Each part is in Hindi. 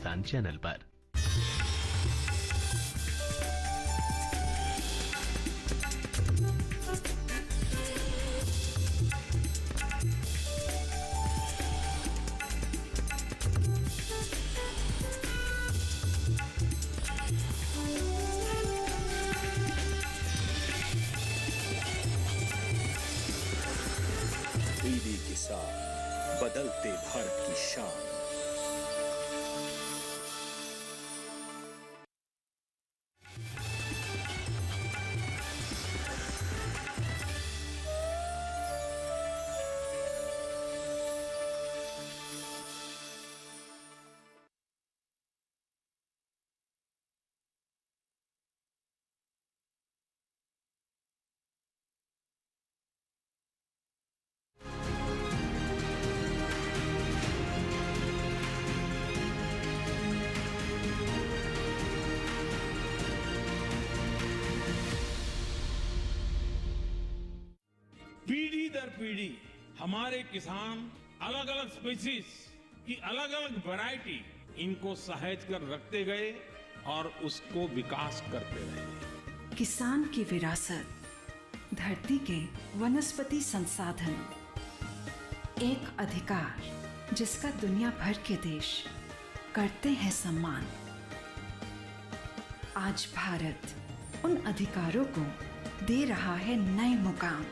किसान चैनल पर। डीडी किसान, बदलते भारत की शान। पीढ़ी दर पीढ़ी हमारे किसान अलग अलग स्पीसीज की अलग अलग वैरायटी इनको सहेज कर रखते गए और उसको विकास करते रहे। किसान की विरासत, धरती के वनस्पति संसाधन, एक अधिकार जिसका दुनिया भर के देश करते हैं सम्मान। आज भारत उन अधिकारों को दे रहा है नए मुकाम,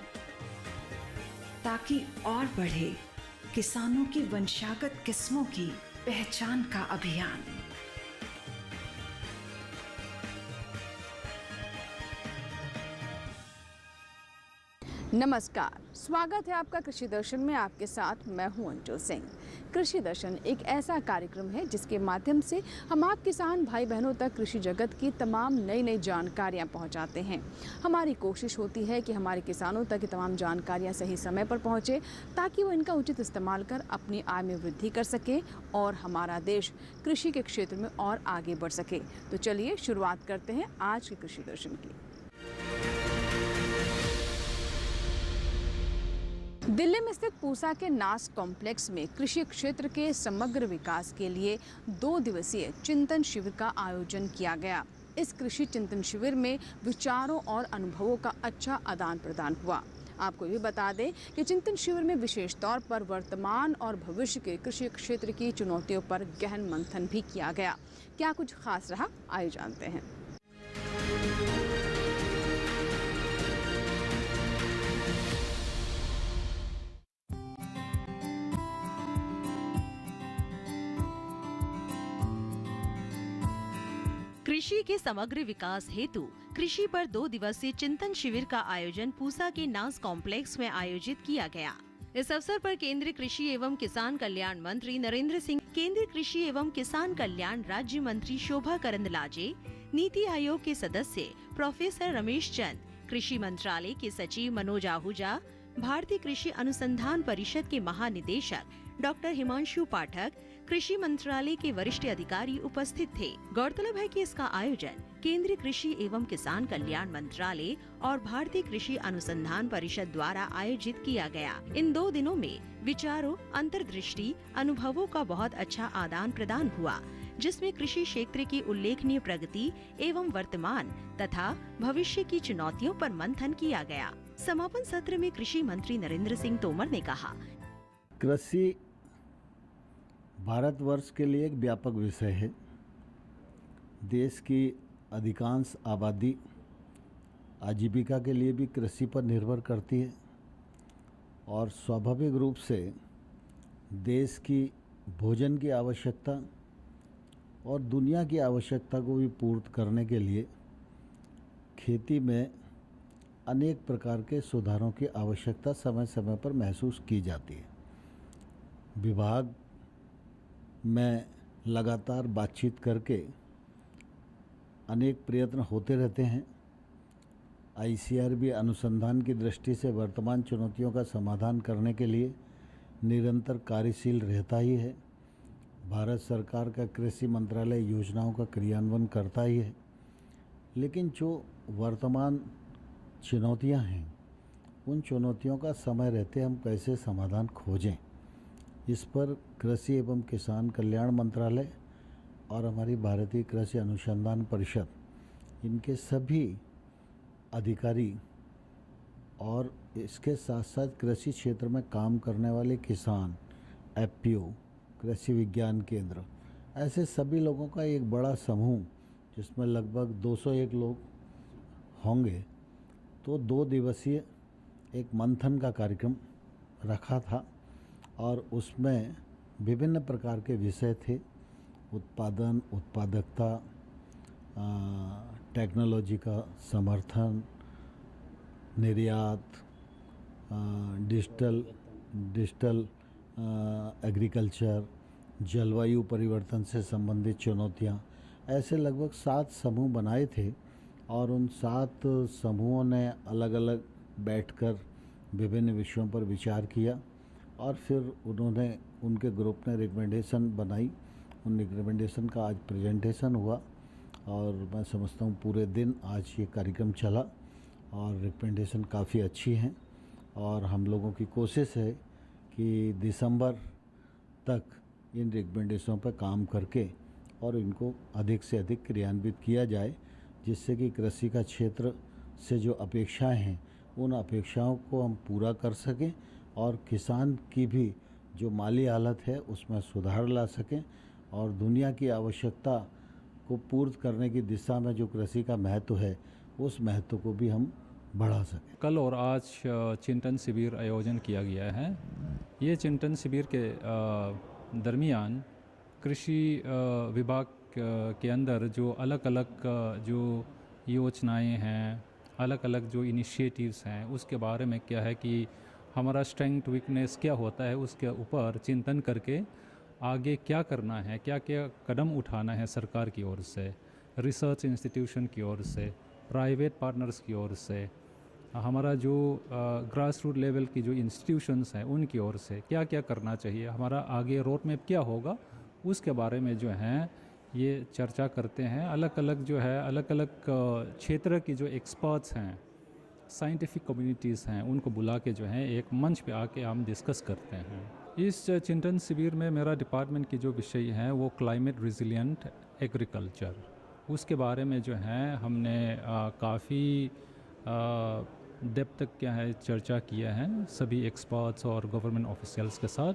ताकि और बढ़े किसानों की वंशागत किस्मों की पहचान का अभियान। नमस्कार, स्वागत है आपका कृषि दर्शन में। आपके साथ मैं हूं अंजू सिंह। कृषि दर्शन एक ऐसा कार्यक्रम है जिसके माध्यम से हम आप किसान भाई बहनों तक कृषि जगत की तमाम नई नई जानकारियां पहुंचाते हैं। हमारी कोशिश होती है कि हमारे किसानों तक ये तमाम जानकारियां सही समय पर पहुंचे, ताकि वो इनका उचित इस्तेमाल कर अपनी आय में वृद्धि कर सकें और हमारा देश कृषि के क्षेत्र में और आगे बढ़ सके। तो चलिए शुरुआत करते हैं आज के कृषि दर्शन की। दिल्ली में स्थित पूसा के नास कॉम्प्लेक्स में कृषि क्षेत्र के समग्र विकास के लिए 2 दिवसीय चिंतन शिविर का आयोजन किया गया। इस कृषि चिंतन शिविर में विचारों और अनुभवों का अच्छा आदान प्रदान हुआ। आपको ये बता दें कि चिंतन शिविर में विशेष तौर पर वर्तमान और भविष्य के कृषि क्षेत्र की चुनौतियों पर गहन मंथन भी किया गया। क्या कुछ खास रहा, आइए जानते हैं। कृषि के समग्र विकास हेतु कृषि पर 2 दिवसीय चिंतन शिविर का आयोजन पूसा के नास कॉम्प्लेक्स में आयोजित किया गया। इस अवसर पर केंद्रीय कृषि एवं किसान कल्याण मंत्री नरेंद्र सिंह, केंद्रीय कृषि एवं किसान कल्याण राज्य मंत्री शोभा करंदलाजे, नीति आयोग के सदस्य प्रोफेसर रमेश चंद, कृषि मंत्रालय के सचिव मनोज आहूजा, भारतीय कृषि अनुसंधान परिषद के महानिदेशक डॉक्टर हिमांशु पाठक, कृषि मंत्रालय के वरिष्ठ अधिकारी उपस्थित थे। गौरतलब है कि इसका आयोजन केंद्रीय कृषि एवं किसान कल्याण मंत्रालय और भारतीय कृषि अनुसंधान परिषद द्वारा आयोजित किया गया। इन 2 दिनों में विचारों, अंतर्दृष्टि, अनुभवों का बहुत अच्छा आदान प्रदान हुआ, जिसमें कृषि क्षेत्र की उल्लेखनीय प्रगति एवं वर्तमान तथा भविष्य की चुनौतियों पर मंथन किया गया। समापन सत्र में कृषि मंत्री नरेंद्र सिंह तोमर ने कहा, कृषि भारतवर्ष के लिए एक व्यापक विषय है। देश की अधिकांश आबादी आजीविका के लिए भी कृषि पर निर्भर करती है और स्वाभाविक रूप से देश की भोजन की आवश्यकता और दुनिया की आवश्यकता को भी पूर्ति करने के लिए खेती में अनेक प्रकार के सुधारों की आवश्यकता समय समय पर महसूस की जाती है। विभाग में लगातार बातचीत करके अनेक प्रयत्न होते रहते हैं। आईसीआरबी अनुसंधान की दृष्टि से वर्तमान चुनौतियों का समाधान करने के लिए निरंतर कार्यशील रहता ही है। भारत सरकार का कृषि मंत्रालय योजनाओं का क्रियान्वयन करता ही है, लेकिन जो वर्तमान चुनौतियां हैं उन चुनौतियों का समय रहते हम कैसे समाधान खोजें, इस पर कृषि एवं किसान कल्याण मंत्रालय और हमारी भारतीय कृषि अनुसंधान परिषद, इनके सभी अधिकारी और इसके साथ साथ कृषि क्षेत्र में काम करने वाले किसान, एफपीओ, कृषि विज्ञान केंद्र, ऐसे सभी लोगों का एक बड़ा समूह जिसमें लगभग 201 लोग होंगे, तो 2 दिवसीय एक मंथन का कार्यक्रम रखा था और उसमें विभिन्न प्रकार के विषय थे। उत्पादन, उत्पादकता, टेक्नोलॉजी का समर्थन, निर्यात, डिजिटल एग्रीकल्चर, जलवायु परिवर्तन से संबंधित चुनौतियाँ, ऐसे लगभग 7 समूह बनाए थे और उन 7 समूहों ने अलग अलग बैठकर विभिन्न विषयों पर विचार किया और फिर उनके ग्रुप ने रिकमेंडेशन बनाई। उन रिकमेंडेशन का आज प्रेजेंटेशन हुआ और मैं समझता हूँ पूरे दिन आज ये कार्यक्रम चला और रिकमेंडेशन काफ़ी अच्छी हैं और हम लोगों की कोशिश है कि दिसंबर तक इन रिकमेंडेशनों पर काम करके और इनको अधिक से अधिक क्रियान्वित किया जाए, जिससे कि कृषि का क्षेत्र से जो अपेक्षाएं हैं उन अपेक्षाओं को हम पूरा कर सकें और किसान की भी जो माली हालत है उसमें सुधार ला सकें और दुनिया की आवश्यकता को पूर्त करने की दिशा में जो कृषि का महत्व है उस महत्व को भी हम बढ़ा सकें। कल और आज चिंतन शिविर आयोजन किया गया है। ये चिंतन शिविर के दरमियान कृषि विभाग के अंदर जो अलग अलग जो योजनाएं हैं, अलग अलग जो इनिशिएटिव्स हैं, उसके बारे में क्या है कि हमारा स्ट्रेंथ वीकनेस क्या होता है उसके ऊपर चिंतन करके आगे क्या करना है, क्या क्या कदम उठाना है सरकार की ओर से, रिसर्च इंस्टीट्यूशन की ओर से, प्राइवेट पार्टनर्स की ओर से, हमारा जो ग्रास रूट लेवल की जो इंस्टीट्यूशंस हैं उनकी ओर से क्या क्या करना चाहिए, हमारा आगे रोड मैप क्या होगा, उसके बारे में जो है ये चर्चा करते हैं। अलग अलग जो है अलग अलग क्षेत्र की जो एक्सपर्ट्स हैं, साइंटिफिक कम्युनिटीज़ हैं, उनको बुला के जो है एक मंच पे आके हम डिस्कस करते हैं। इस चिंतन शिविर में मेरा डिपार्टमेंट की जो विषय है वो क्लाइमेट रिजिलिएंट एग्रीकल्चर, उसके बारे में जो है हमने काफ़ी डेप्थ तक क्या है चर्चा किया है सभी एक्सपर्ट्स और गवर्नमेंट ऑफिशियल्स के साथ।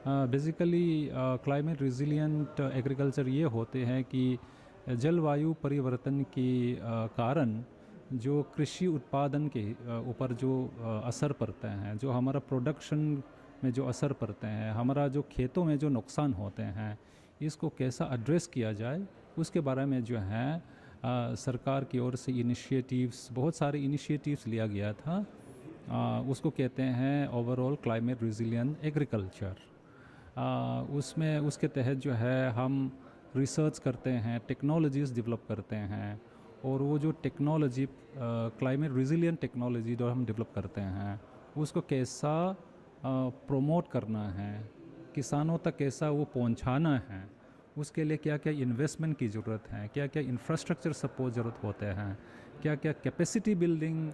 बेसिकली क्लाइमेट रिजिलिएंट एग्रीकल्चर ये होते हैं कि जलवायु परिवर्तन के कारण जो कृषि उत्पादन के ऊपर जो असर पड़ते हैं, जो हमारा प्रोडक्शन में जो असर पड़ते हैं, हमारा जो खेतों में जो नुकसान होते हैं, इसको कैसा एड्रेस किया जाए उसके बारे में जो है सरकार की ओर से इनिशिएटिव्स, बहुत सारे इनिशिएटिव्स लिया गया था। उसको कहते हैं ओवरऑल क्लाइमेट रिजिलिएंट एग्रीकल्चर। उसमें उसके तहत जो है हम रिसर्च करते हैं, टेक्नोलॉजीज़ डेवलप करते हैं और वो जो टेक्नोलॉजी क्लाइमेट रिजिलिएंट टेक्नोलॉजी जो हम डेवलप करते हैं उसको कैसा प्रमोट करना है, किसानों तक कैसा वो पहुंचाना है, उसके लिए क्या क्या इन्वेस्टमेंट की ज़रूरत है, क्या क्या इंफ्रास्ट्रक्चर सपोर्ट ज़रूरत होते हैं, क्या क्या कैपेसिटी बिल्डिंग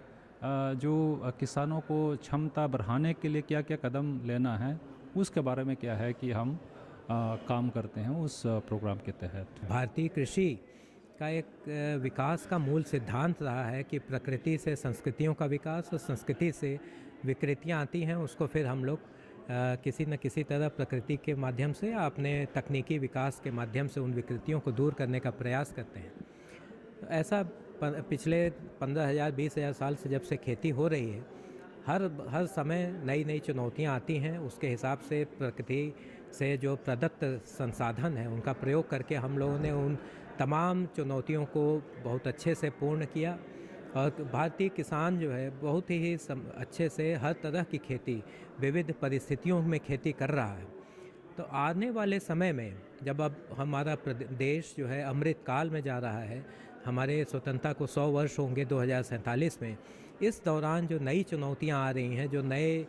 जो किसानों को क्षमता बढ़ाने के लिए क्या क्या कदम लेना है, उसके बारे में क्या है कि हम काम करते हैं उस प्रोग्राम के तहत। भारतीय कृषि का एक विकास का मूल सिद्धांत रहा है कि प्रकृति से संस्कृतियों का विकास और संस्कृति से विकृतियाँ आती हैं, उसको फिर हम लोग किसी न किसी तरह प्रकृति के माध्यम से या अपने तकनीकी विकास के माध्यम से उन विकृतियों को दूर करने का प्रयास करते हैं। तो ऐसा पिछले 15,000 20,000 साल से जब से खेती हो रही है, हर समय नई नई चुनौतियाँ आती हैं। उसके हिसाब से प्रकृति से जो प्रदत्त संसाधन है उनका प्रयोग करके हम लोगों ने उन तमाम चुनौतियों को बहुत अच्छे से पूर्ण किया और भारतीय किसान जो है बहुत ही अच्छे से हर तरह की खेती, विविध परिस्थितियों में खेती कर रहा है। तो आने वाले समय में जब अब हमारा देश जो है अमृत काल में जा रहा है, हमारे स्वतंत्रता को 100 वर्ष होंगे 2047 में, इस दौरान जो नई चुनौतियां आ रही हैं, जो नए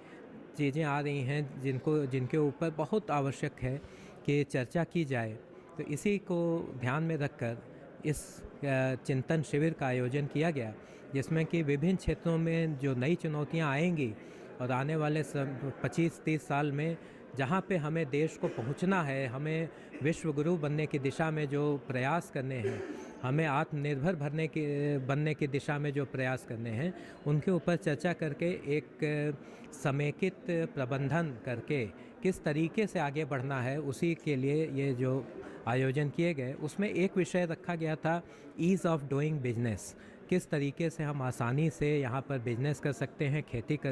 चीज़ें आ रही हैं जिनके ऊपर बहुत आवश्यक है कि चर्चा की जाए, तो इसी को ध्यान में रखकर इस चिंतन शिविर का आयोजन किया गया, जिसमें कि विभिन्न क्षेत्रों में जो नई चुनौतियां आएंगी और आने वाले 25-30 साल में जहाँ पे हमें देश को पहुँचना है, हमें विश्व गुरु बनने की दिशा में जो प्रयास करने हैं, हमें आत्मनिर्भर बनने की दिशा में जो प्रयास करने हैं, उनके ऊपर चर्चा करके एक समेकित प्रबंधन करके किस तरीके से आगे बढ़ना है, उसी के लिए ये जो आयोजन किए गए, उसमें एक विषय रखा गया था ईज़ ऑफ डूइंग बिजनेस। किस तरीके से हम आसानी से यहाँ पर बिजनेस कर सकते हैं,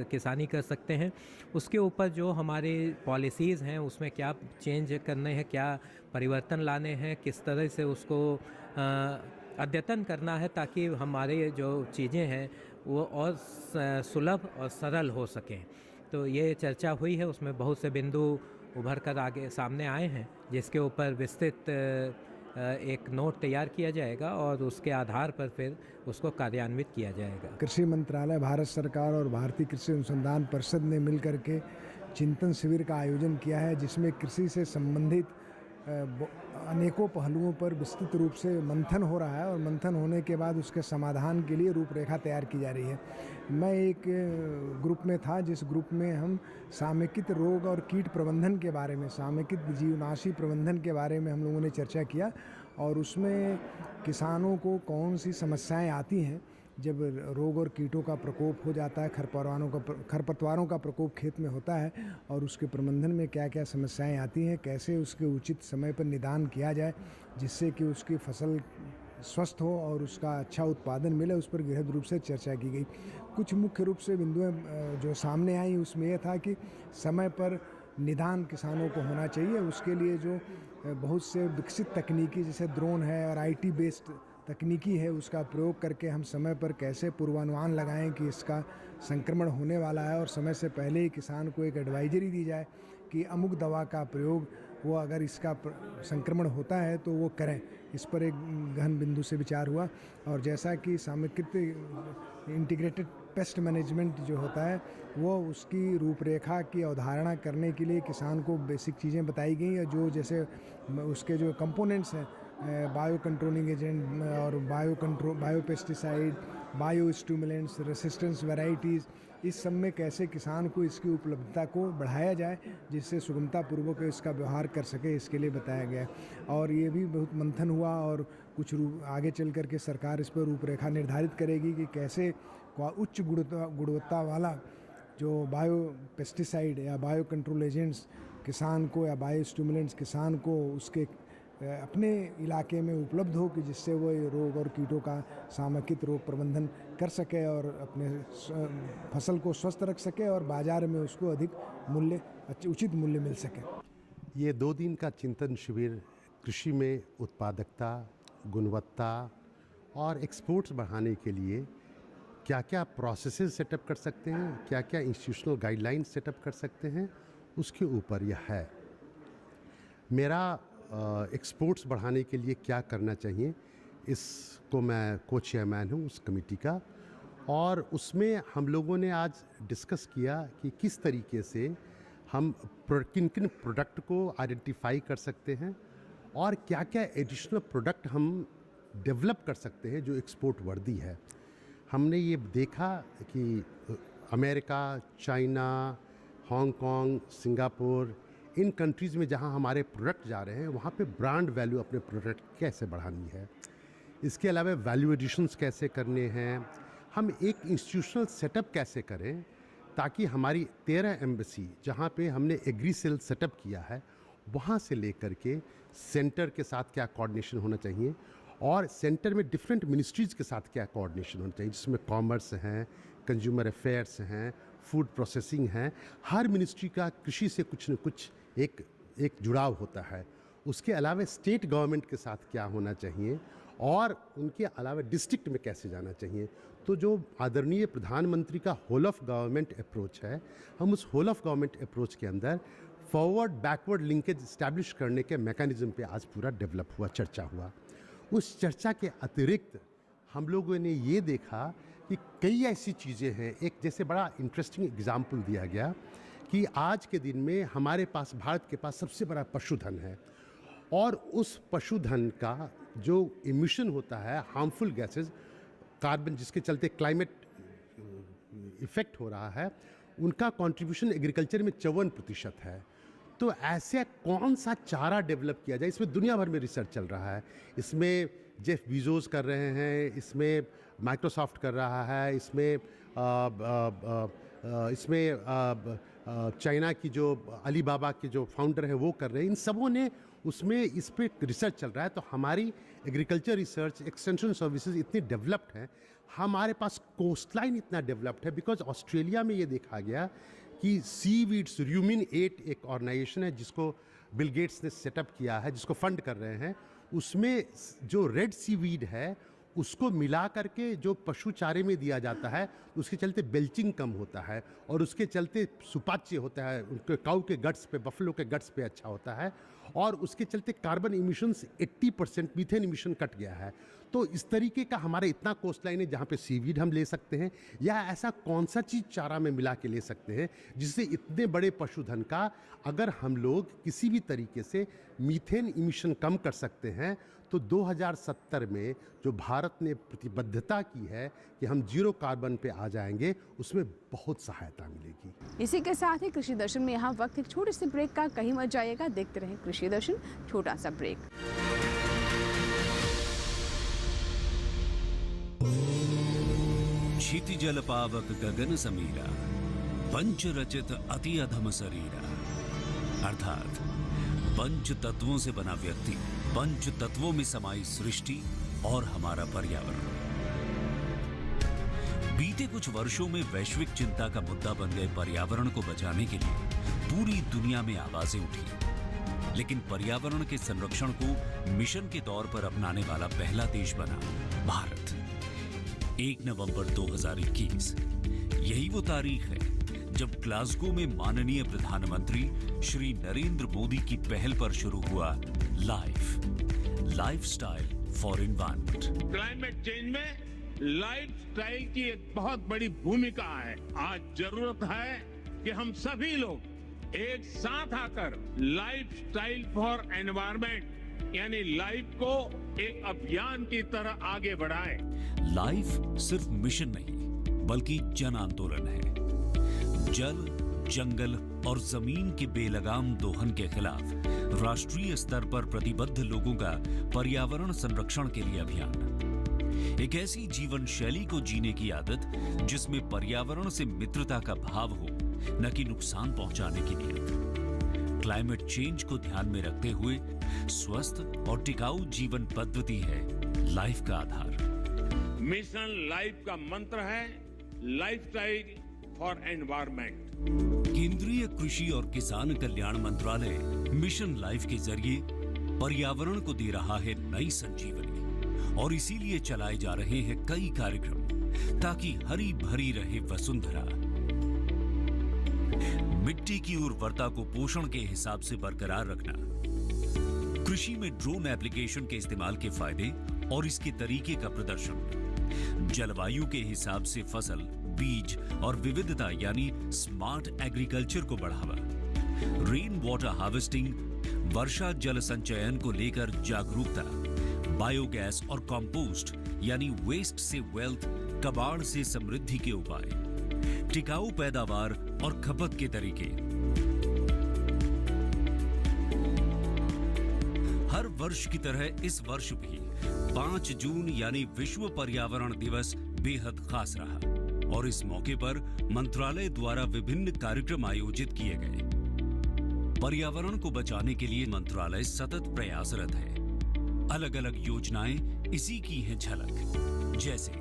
किसानी कर सकते हैं, उसके ऊपर जो हमारी पॉलिसीज़ हैं उसमें क्या चेंज करने हैं, क्या परिवर्तन लाने हैं, किस तरह से उसको अद्यतन करना है ताकि हमारे जो चीज़ें हैं वो और सुलभ और सरल हो सकें। तो ये चर्चा हुई है, उसमें बहुत से बिंदु उभर कर आगे सामने आए हैं, जिसके ऊपर विस्तृत एक नोट तैयार किया जाएगा और उसके आधार पर फिर उसको कार्यान्वित किया जाएगा। कृषि मंत्रालय, भारत सरकार और भारतीय कृषि अनुसंधान परिषद ने मिलकर के चिंतन शिविर का आयोजन किया है, जिसमें कृषि से संबंधित अनेकों पहलुओं पर विस्तृत रूप से मंथन हो रहा है और मंथन होने के बाद उसके समाधान के लिए रूपरेखा तैयार की जा रही है। मैं एक ग्रुप में था, जिस ग्रुप में हम समेकित रोग और कीट प्रबंधन के बारे में, समेकित जीवनाशी प्रबंधन के बारे में हम लोगों ने चर्चा किया और उसमें किसानों को कौन सी समस्याएं आती हैं जब रोग और कीटों का प्रकोप हो जाता है, खरपतवारों का प्रकोप खेत में होता है और उसके प्रबंधन में क्या क्या समस्याएं आती हैं, कैसे उसके उचित समय पर निदान किया जाए जिससे कि उसकी फसल स्वस्थ हो और उसका अच्छा उत्पादन मिले, उस पर गहन रूप से चर्चा की गई। कुछ मुख्य रूप से बिंदुएं जो सामने आई उसमें यह था कि समय पर निदान किसानों को होना चाहिए। उसके लिए जो बहुत से विकसित तकनीकी जैसे ड्रोन है और IT बेस्ड तकनीकी है, उसका प्रयोग करके हम समय पर कैसे पूर्वानुमान लगाएं कि इसका संक्रमण होने वाला है और समय से पहले ही किसान को एक एडवाइजरी दी जाए कि अमुक दवा का प्रयोग वो अगर इसका संक्रमण होता है तो वो करें। इस पर एक गहन बिंदु से विचार हुआ और जैसा कि समेकित इंटीग्रेटेड पेस्ट मैनेजमेंट जो होता है वो उसकी रूपरेखा की अवधारणा करने के लिए किसान को बेसिक चीज़ें बताई गई और जो जैसे उसके जो कंपोनेंट्स हैं, बायो कंट्रोलिंग एजेंट और bio pesticide, bio stimulants, resistance varieties, इस सब में कैसे किसान को इसकी उपलब्धता को बढ़ाया जाए जिससे सुगमतापूर्वक इसका व्यवहार कर सके, इसके लिए बताया गया। और ये भी बहुत मंथन हुआ और कुछ आगे चल कर के सरकार इस पर रूपरेखा निर्धारित करेगी कि कैसे उच्च गुणवत्ता वाला जो बायो पेस्टिसाइड या बायो कंट्रोल एजेंट्स किसान को या बायो स्टिमुलेंट्स किसान को उसके अपने इलाके में उपलब्ध हो कि जिससे वो रोग और कीटों का समेकित रोग प्रबंधन कर सके और अपने फसल को स्वस्थ रख सके और बाजार में उसको अधिक मूल्य, उचित मूल्य मिल सके। ये 2 दिन का चिंतन शिविर कृषि में उत्पादकता, गुणवत्ता और एक्सपोर्ट्स बढ़ाने के लिए क्या क्या प्रोसेसेस सेटअप कर सकते हैं, क्या क्या इंस्टीट्यूशनल गाइडलाइंस सेटअप कर सकते हैं, उसके ऊपर यह है। मेरा एक्सपोर्ट्स बढ़ाने के लिए क्या करना चाहिए, इसको मैं को चेयरमैन हूँ उस कमेटी का और उसमें हम लोगों ने आज डिस्कस किया कि किस तरीके से हम किन किन प्रोडक्ट को आइडेंटिफाई कर सकते हैं और क्या क्या एडिशनल प्रोडक्ट हम डेवलप कर सकते हैं जो एक्सपोर्ट वर्दी है। हमने ये देखा कि अमेरिका, चाइना, हांगकांग, सिंगापुर, इन कंट्रीज़ में जहां हमारे प्रोडक्ट जा रहे हैं वहां पे ब्रांड वैल्यू अपने प्रोडक्ट कैसे बढ़ानी है, इसके अलावा वैल्यू एडिशंस कैसे करने हैं, हम एक इंस्टीट्यूशनल सेटअप कैसे करें ताकि हमारी 13 एम्बेसी जहां पे हमने एग्री सेल सेटअप किया है वहां से लेकर के सेंटर के साथ क्या कोऑर्डिनेशन होना चाहिए और सेंटर में डिफरेंट मिनिस्ट्रीज़ के साथ क्या कोऑर्डिनेशन होना चाहिए, जिसमें कॉमर्स हैं, कंज्यूमर अफेयर्स हैं, फूड प्रोसेसिंग हैं। हर मिनिस्ट्री का कृषि से कुछ न कुछ एक जुड़ाव होता है। उसके अलावा स्टेट गवर्नमेंट के साथ क्या होना चाहिए और उनके अलावा डिस्ट्रिक्ट में कैसे जाना चाहिए। तो जो आदरणीय प्रधानमंत्री का होल ऑफ गवर्नमेंट अप्रोच है, हम उस होल ऑफ गवर्नमेंट अप्रोच के अंदर फॉरवर्ड बैकवर्ड लिंकेज इस्टेब्लिश करने के मैकेनिज्म पे आज पूरा डेवलप हुआ, चर्चा हुआ। उस चर्चा के अतिरिक्त हम लोगों ने ये देखा कि कई ऐसी चीज़ें हैं। एक जैसे बड़ा इंटरेस्टिंग एग्जाम्पल दिया गया कि आज के दिन में हमारे पास, भारत के पास सबसे बड़ा पशुधन है और उस पशुधन का जो इमिशन होता है, हार्मफुल गैसेस, कार्बन, जिसके चलते क्लाइमेट इफेक्ट हो रहा है, उनका कंट्रीब्यूशन एग्रीकल्चर में 54% है। तो ऐसे कौन सा चारा डेवलप किया जाए, इसमें दुनिया भर में रिसर्च चल रहा है। इसमें जेफ बीजोस कर रहे हैं, इसमें माइक्रोसॉफ्ट कर रहा है, इसमें चाइना की जो अलीबाबा के जो फाउंडर है वो कर रहे हैं। इन सबों ने उसमें इस पे रिसर्च चल रहा है। तो हमारी एग्रीकल्चर रिसर्च एक्सटेंशन सर्विसेज इतनी डेवलप्ड हैं, हमारे पास कोस्टलाइन इतना डेवलप्ड है। बिकॉज ऑस्ट्रेलिया में ये देखा गया कि सीवीड्स र्यूमिन 8 एक ऑर्गेनाइजेशन है जिसको बिल गेट्स ने सेटअप किया है, जिसको फंड कर रहे हैं, उसमें जो रेड सीवीड है उसको मिला करके जो पशु चारे में दिया जाता है, उसके चलते बेल्चिंग कम होता है और उसके चलते सुपाच्य होता है, उनके काऊ के गट्स पे, बफलो के गट्स पे अच्छा होता है और उसके चलते carbon emissions 80% methane emission cut गया है। तो इस तरीके का हमारा इतना कोस्टलाइन है जहाँ पे सीवीड हम ले सकते हैं, या ऐसा कौन सा चीज़ चारा में मिला के ले सकते हैं जिससे इतने बड़े पशुधन का अगर हम लोग किसी भी तरीके से मीथेन इमिशन कम कर सकते हैं, तो 2070 में जो भारत ने प्रतिबद्धता की है कि हम जीरो कार्बन पे आ जाएंगे, उसमें बहुत सहायता मिलेगी। इसी के साथ ही कृषि दर्शन में यहाँ वक्त एक छोटे से ब्रेक का, कहीं मत जाइएगा, देखते रहें कृषि दर्शन, छोटा सा ब्रेक। क्षिति जल पावक गगन समीरा, पंच रचित अति अधम शरीरा। अर्थात पंच तत्वों से बना व्यक्ति, पंच तत्वों में समाई सृष्टि और हमारा पर्यावरण। बीते कुछ वर्षों में वैश्विक चिंता का मुद्दा बन गए पर्यावरण को बचाने के लिए पूरी दुनिया में आवाजें उठी, लेकिन पर्यावरण के संरक्षण को मिशन के तौर पर अपनाने वाला पहला देश बना भारत। 1 नवंबर 2021 यही वो तारीख है जब ग्लासगो में माननीय प्रधानमंत्री श्री नरेंद्र मोदी की पहल पर शुरू हुआ lifestyle for environment. Climate change में लाइफस्टाइल की एक बहुत बड़ी भूमिका है। आज जरूरत है कि हम सभी लोग एक साथ आकर लाइफस्टाइल फॉर एनवायरनमेंट यानी लाइफ को एक अभियान की तरह आगे बढ़ाएं। लाइफ सिर्फ मिशन नहीं बल्कि जन आंदोलन है। जल, जंगल और जमीन के बेलगाम दोहन के खिलाफ राष्ट्रीय स्तर पर प्रतिबद्ध लोगों का पर्यावरण संरक्षण के लिए अभियान। एक ऐसी जीवन शैली को जीने की आदत जिसमें पर्यावरण से मित्रता का भाव हो, न कि नुकसान पहुंचाने की नीयत। क्लाइमेट चेंज को ध्यान में रखते हुए स्वस्थ और टिकाऊ जीवन पद्धति है लाइफ का आधार। मिशन लाइफ का मंत्र है लाइफस्टाइल फॉर एनवायरनमेंट। केंद्रीय कृषि और किसान कल्याण मंत्रालय मिशन लाइफ के जरिए पर्यावरण को दे रहा है नई संजीवनी और इसीलिए चलाए जा रहे हैं कई कार्यक्रम ताकि हरी भरी रहे वसुंधरा। मिट्टी की उर्वरता को पोषण के हिसाब से बरकरार रखना, कृषि में ड्रोन एप्लीकेशन के इस्तेमाल के फायदे और इसके तरीके का प्रदर्शन, जलवायु के हिसाब से फसल, बीज और विविधता यानी स्मार्ट एग्रीकल्चर को बढ़ावा, रेन वाटर हार्वेस्टिंग, वर्षा जल संचयन को लेकर जागरूकता, बायोगैस और कंपोस्ट यानी वेस्ट से वेल्थ, कबाड़ से समृद्धि के उपाय, टिकाऊ पैदावार और खपत के तरीके। हर वर्ष की तरह इस वर्ष भी 5 जून यानी विश्व पर्यावरण दिवस बेहद खास रहा और इस मौके पर मंत्रालय द्वारा विभिन्न कार्यक्रम आयोजित किए गए। पर्यावरण को बचाने के लिए मंत्रालय सतत प्रयासरत है। अलग अलग योजनाएं इसी की हैं झलक, जैसे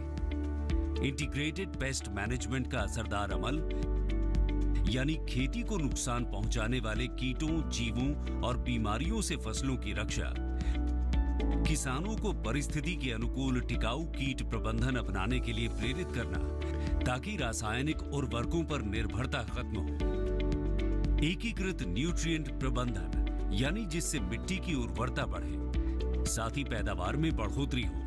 इंटीग्रेटेड पेस्ट मैनेजमेंट का असरदार अमल यानी खेती को नुकसान पहुंचाने वाले कीटों, जीवों और बीमारियों से फसलों की रक्षा, किसानों को परिस्थिति के अनुकूल टिकाऊ कीट प्रबंधन अपनाने के लिए प्रेरित करना ताकि रासायनिक उर्वरकों पर निर्भरता खत्म हो, एकीकृत न्यूट्रिएंट प्रबंधन यानी जिससे मिट्टी की उर्वरता बढ़े, साथ ही पैदावार में बढ़ोतरी हो,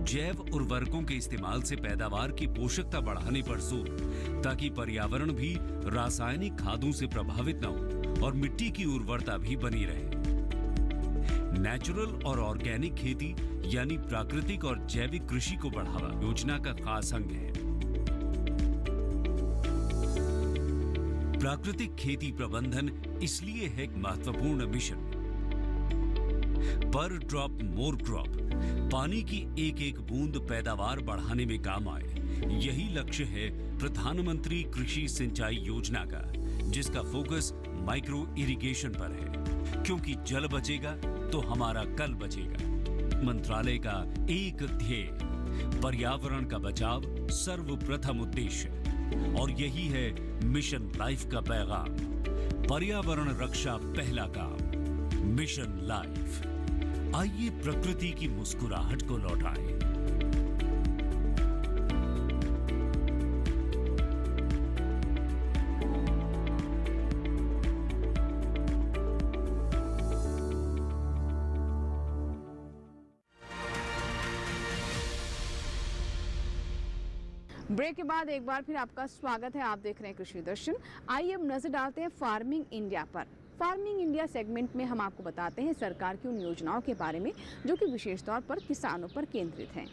जैव उर्वरकों के इस्तेमाल से पैदावार की पोषकता बढ़ाने पर जोर ताकि पर्यावरण भी रासायनिक खादों से प्रभावित न हो और मिट्टी की उर्वरता भी बनी रहे। नेचुरल और ऑर्गेनिक खेती यानी प्राकृतिक और जैविक कृषि को बढ़ावा योजना का खास अंग है। प्राकृतिक खेती प्रबंधन इसलिए है एक महत्वपूर्ण मिशन। पर ड्रॉप मोर क्रॉप, पानी की एक एक बूंद पैदावार बढ़ाने में काम आए, यही लक्ष्य है प्रधानमंत्री कृषि सिंचाई योजना का, जिसका फोकस माइक्रो इरिगेशन पर है। क्योंकि जल बचेगा तो हमारा कल बचेगा। मंत्रालय का एक ध्येय, पर्यावरण का बचाव सर्वप्रथम उद्देश्य, और यही है मिशन लाइफ का पैगाम। पर्यावरण रक्षा पहला काम, मिशन लाइफ। आइए प्रकृति की मुस्कुराहट को लौटाएं। ब्रेक के बाद एक बार फिर आपका स्वागत है। आप देख रहे हैं कृषि दर्शन। आइए अब नजर डालते हैं फार्मिंग इंडिया पर। फार्मिंग इंडिया सेगमेंट में हम आपको बताते हैं सरकार की उन योजनाओं के बारे में जो कि विशेष तौर पर किसानों पर केंद्रित हैं।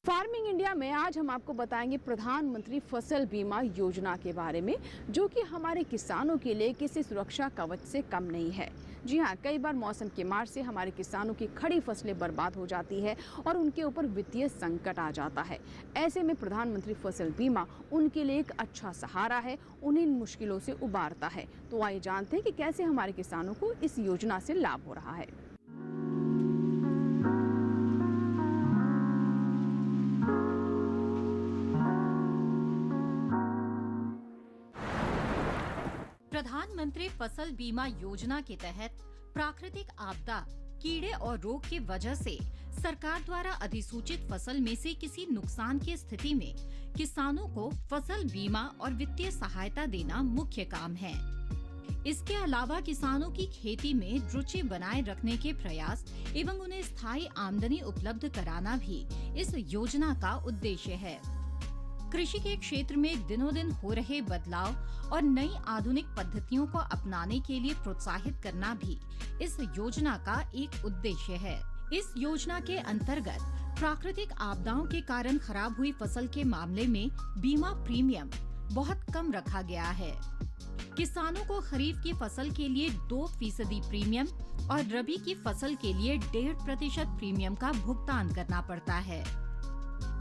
फार्मिंग इंडिया में आज हम आपको बताएंगे प्रधानमंत्री फसल बीमा योजना के बारे में, जो कि हमारे किसानों के लिए किसी सुरक्षा कवच से कम नहीं है। जी हाँ, कई बार मौसम के मार से हमारे किसानों की खड़ी फसलें बर्बाद हो जाती है और उनके ऊपर वित्तीय संकट आ जाता है। ऐसे में प्रधानमंत्री फसल बीमा उनके लिए एक अच्छा सहारा है, उन्हें इन मुश्किलों से उबारता है। तो आइए जानते हैं कि कैसे हमारे किसानों को इस योजना से लाभ हो रहा है। प्रधानमंत्री फसल बीमा योजना के तहत प्राकृतिक आपदा, कीड़े और रोग की वजह से सरकार द्वारा अधिसूचित फसल में से किसी नुकसान की स्थिति में किसानों को फसल बीमा और वित्तीय सहायता देना मुख्य काम है। इसके अलावा किसानों की खेती में रुचि बनाए रखने के प्रयास एवं उन्हें स्थायी आमदनी उपलब्ध कराना भी इस योजना का उद्देश्य है। कृषि के क्षेत्र में दिनों दिन हो रहे बदलाव और नई आधुनिक पद्धतियों को अपनाने के लिए प्रोत्साहित करना भी इस योजना का एक उद्देश्य है। इस योजना के अंतर्गत प्राकृतिक आपदाओं के कारण खराब हुई फसल के मामले में बीमा प्रीमियम बहुत कम रखा गया है। किसानों को खरीफ की फसल के लिए 2% प्रीमियम और रबी की फसल के लिए 1.5% प्रीमियम का भुगतान करना पड़ता है।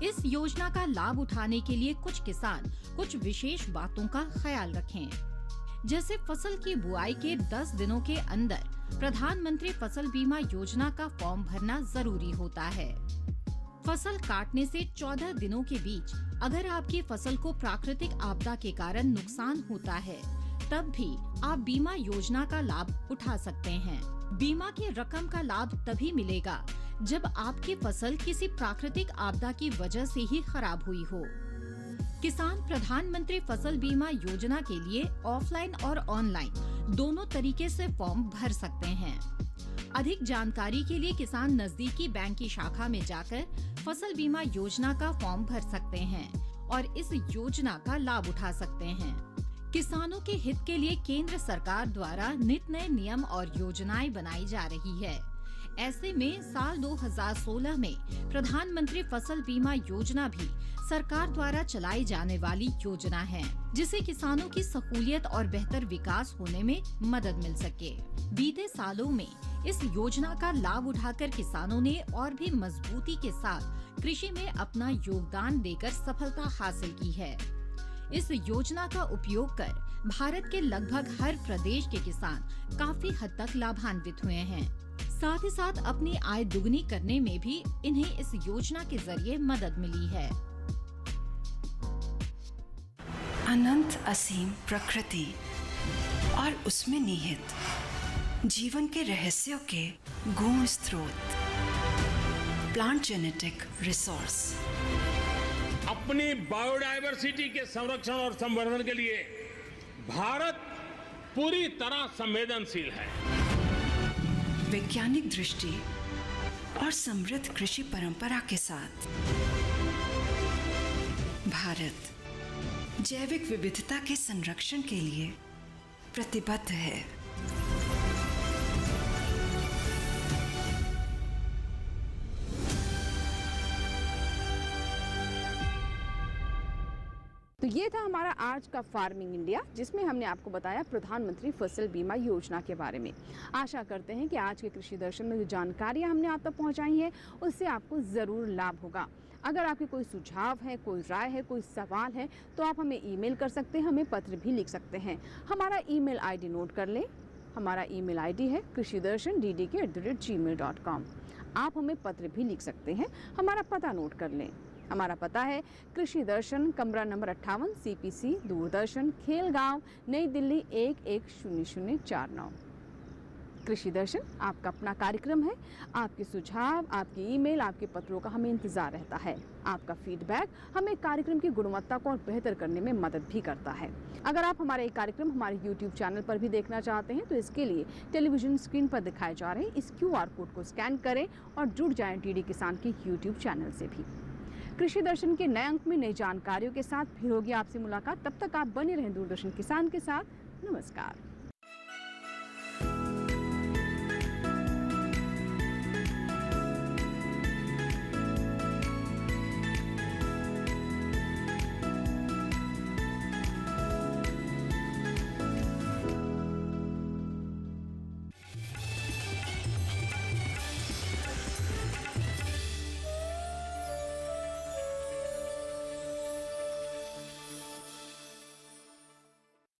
इस योजना का लाभ उठाने के लिए कुछ किसान कुछ विशेष बातों का ख्याल रखें, जैसे फसल की बुआई के 10 दिनों के अंदर प्रधानमंत्री फसल बीमा योजना का फॉर्म भरना जरूरी होता है। फसल काटने से 14 दिनों के बीच अगर आपकी फसल को प्राकृतिक आपदा के कारण नुकसान होता है, तब भी आप बीमा योजना का लाभ उठा सकते हैं। बीमा की रकम का लाभ तभी मिलेगा जब आपकी फसल किसी प्राकृतिक आपदा की वजह से ही खराब हुई हो। किसान प्रधानमंत्री फसल बीमा योजना के लिए ऑफलाइन और ऑनलाइन दोनों तरीके से फॉर्म भर सकते हैं। अधिक जानकारी के लिए किसान नजदीकी बैंक की शाखा में जाकर फसल बीमा योजना का फॉर्म भर सकते हैं और इस योजना का लाभ उठा सकते हैं। किसानों के हित के लिए केंद्र सरकार द्वारा नित नए नियम और योजनाएं बनाई जा रही है। ऐसे में साल 2016 में प्रधानमंत्री फसल बीमा योजना भी सरकार द्वारा चलाई जाने वाली योजना है, जिससे किसानों की सहूलियत और बेहतर विकास होने में मदद मिल सके। बीते सालों में इस योजना का लाभ उठाकर किसानों ने और भी मजबूती के साथ कृषि में अपना योगदान देकर सफलता हासिल की है। इस योजना का उपयोग कर भारत के लगभग हर प्रदेश के किसान काफी हद तक लाभान्वित हुए हैं। साथ ही साथ अपनी आय दुगनी करने में भी इन्हें इस योजना के जरिए मदद मिली है। अनंत असीम प्रकृति और उसमें निहित जीवन के रहस्यों के गूढ़ स्रोत, प्लांट जेनेटिक रिसोर्स। अपनी बायोडायवर्सिटी के संरक्षण और संवर्धन के लिए भारत पूरी तरह संवेदनशील है। वैज्ञानिक दृष्टि और समृद्ध कृषि परंपरा के साथ भारत जैविक विविधता के संरक्षण के लिए प्रतिबद्ध है। तो ये था हमारा आज का फार्मिंग इंडिया, जिसमें हमने आपको बताया प्रधानमंत्री फसल बीमा योजना के बारे में। आशा करते हैं कि आज के कृषि दर्शन में जो जानकारियां हमने आप तक पहुंचाई हैं उससे आपको ज़रूर लाभ होगा। अगर आपके कोई सुझाव है, कोई राय है, कोई सवाल है तो आप हमें ईमेल कर सकते हैं, हमें पत्र भी लिख सकते हैं। हमारा ईमेल आईडी नोट कर लें। हमारा ईमेल आईडी है krishidarshan@gmail.com। आप हमें पत्र भी लिख सकते हैं। हमारा पता नोट कर लें। हमारा पता है कृषि दर्शन, कमरा नंबर 58, CPC, दूरदर्शन, खेलगांव, नई दिल्ली 110049। कृषि दर्शन आपका अपना कार्यक्रम है। आपके सुझाव, आपकी ईमेल, आपके पत्रों का हमें इंतजार रहता है। आपका फीडबैक हमें कार्यक्रम की गुणवत्ता को और बेहतर करने में मदद भी करता है। अगर आप हमारा ये कार्यक्रम हमारे YouTube चैनल पर भी देखना चाहते हैं तो इसके लिए टेलीविजन स्क्रीन पर दिखाए जा रहे इस QR कोड को स्कैन करें और जुड़ जाएं DD किसान के YouTube चैनल से भी। कृषि दर्शन के नए अंक में नई जानकारियों के साथ फिर होगी आपसे मुलाकात। तब तक आप बने रहें दूरदर्शन किसान के साथ। नमस्कार।